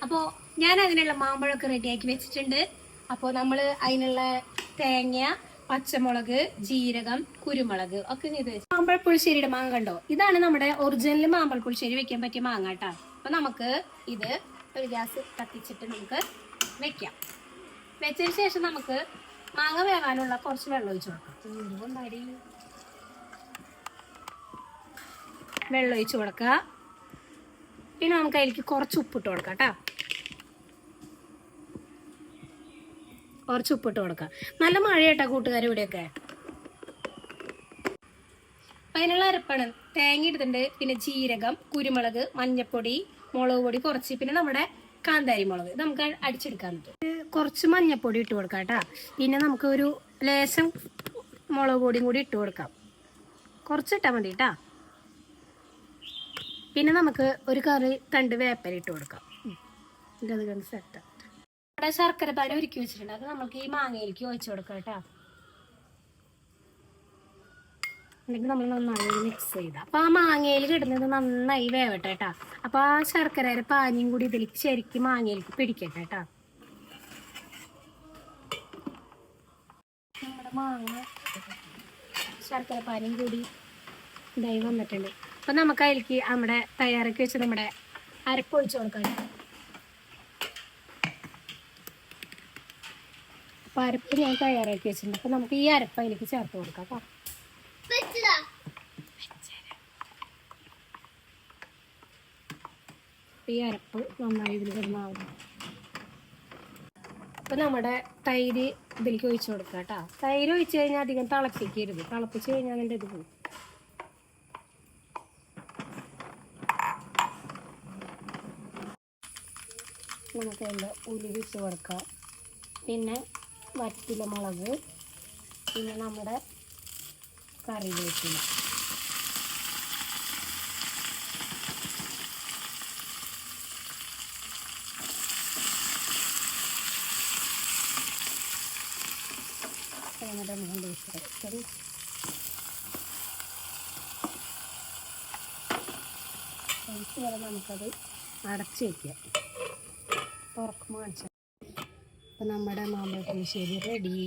അപ്പോൾ ഞാൻ അതിനുള്ള മാമ്പഴമൊക്കെ റെഡിയാക്കി വെച്ചിട്ടുണ്ട്. അപ്പോൾ നമ്മൾ അതിനുള്ള തേങ്ങ, പച്ചമുളക്, ജീരകം, കുരുമുളക് ഒക്കെ ചെയ്ത് വെച്ചു. മാമ്പഴ പുളിശ്ശേരിയുടെ മാങ്ങ കണ്ടോ? ഇതാണ് നമ്മുടെ ഒറിജിനൽ മാമ്പഴ പുളിശ്ശേരി വെക്കാൻ പറ്റിയ മാങ്ങ കേട്ടോ. അപ്പൊ നമുക്ക് ഇത് ഒരു ഗ്യാസ് കത്തിച്ചിട്ട് നമുക്ക് വെക്കാം. വെച്ചതിന് ശേഷം നമുക്ക് മാങ്ങ വേവാനുള്ള കുറച്ച് വെള്ളം ഒഴിച്ചു കൊടുക്കാം. വെള്ളം ഒഴിച്ചു കൊടുക്കുക. പിന്നെ നമുക്ക് അതിലേക്ക് കുറച്ച് ഉപ്പിട്ട് കൊടുക്കാം കേട്ടോ. കുറച്ച് ഉപ്പിട്ട് കൊടുക്കാം. നല്ല മഴയാട്ടോ കൂട്ടുകാർ ഇവിടെയൊക്കെ. അപ്പം അതിനുള്ള അരപ്പാണ്. തേങ്ങ എടുത്തിട്ടുണ്ട്, പിന്നെ ജീരകം, കുരുമുളക്, മഞ്ഞപ്പൊടി, മുളക് പൊടി കുറച്ച്, പിന്നെ നമ്മുടെ കാന്താരി മുളക് നമുക്ക് അടിച്ചെടുക്കാൻ പറ്റും. കുറച്ച് മഞ്ഞപ്പൊടി ഇട്ട് കൊടുക്കാം കേട്ടോ. പിന്നെ നമുക്ക് ഒരു ലേശം മുളക് പൊടിയും കൂടി ഇട്ട് കൊടുക്കാം. കുറച്ചിട്ടാൽ മതി കേട്ടോ. പിന്നെ നമുക്ക് ഒരു കറി തണ്ട് വേപ്പര ഇട്ട് കൊടുക്കാം. അത് കണ്ട് സെറ്റ്. ഇവിടെ ശർക്കര പാനി ഒരുക്കി വെച്ചിട്ടുണ്ട്. അത് നമുക്ക് ഈ മാങ്ങയിലേക്ക് ഒഴിച്ചു കൊടുക്കാം കേട്ടോ. അല്ലെങ്കിൽ നമ്മൾ നന്നായി മിക്സ് ചെയ്ത അപ്പൊ ആ മാങ്ങയിൽ കിടുന്നത് നന്നായി വേവട്ടെ കേട്ടോ. അപ്പൊ ആ ശർക്കരയുടെ പാനിയും കൂടി ഇതിലേക്ക് ശരിക്കും മാങ്ങയിലേക്ക് പിടിക്കട്ടെ കേട്ടോ. നമ്മുടെ മാങ്ങ ശർക്കര പാനിയും കൂടി ഇതായി വന്നിട്ടുണ്ട്. അപ്പൊ നമുക്ക് അതിലേക്ക് നമ്മുടെ തയ്യാറാക്കി വെച്ച് നമ്മുടെ അരപ്പ് ഒഴിച്ചു കൊടുക്കാം. അപ്പൊ അരപ്പ് ഞാൻ തയ്യാറാക്കി വെച്ചിട്ടുണ്ട്. അപ്പൊ നമുക്ക് ഈ അരപ്പ് അതിലേക്ക് ചേർത്ത് കൊടുക്കാം കേട്ടോ. ഈ അരപ്പ് നന്നായി ഇതിൽ കിടന്നാവും. അപ്പൊ നമ്മുടെ തൈര് ഇതിലേക്ക് ഒഴിച്ചു കൊടുക്കാം കേട്ടോ. തൈര് ഒഴിച്ചു കഴിഞ്ഞാൽ അധികം തിളപ്പിക്കരുത്. തിളപ്പിച്ച് കഴിഞ്ഞാൽ അതിൻ്റെ ഇത് പോകും. നമുക്ക് അതിൻ്റെ ഉലി വെച്ച് കൊടുക്കാം. പിന്നെ വറ്റല മുളക്, പിന്നെ നമ്മുടെ കറിവേപ്പില, നമുക്കത് അടച്ച് വയ്ക്കാം. തുറക്കുമ്പോൾ കാണിച്ചാൽ. അപ്പം നമ്മുടെ മാമ്പഴ പുളിശ്ശേരി റെഡി.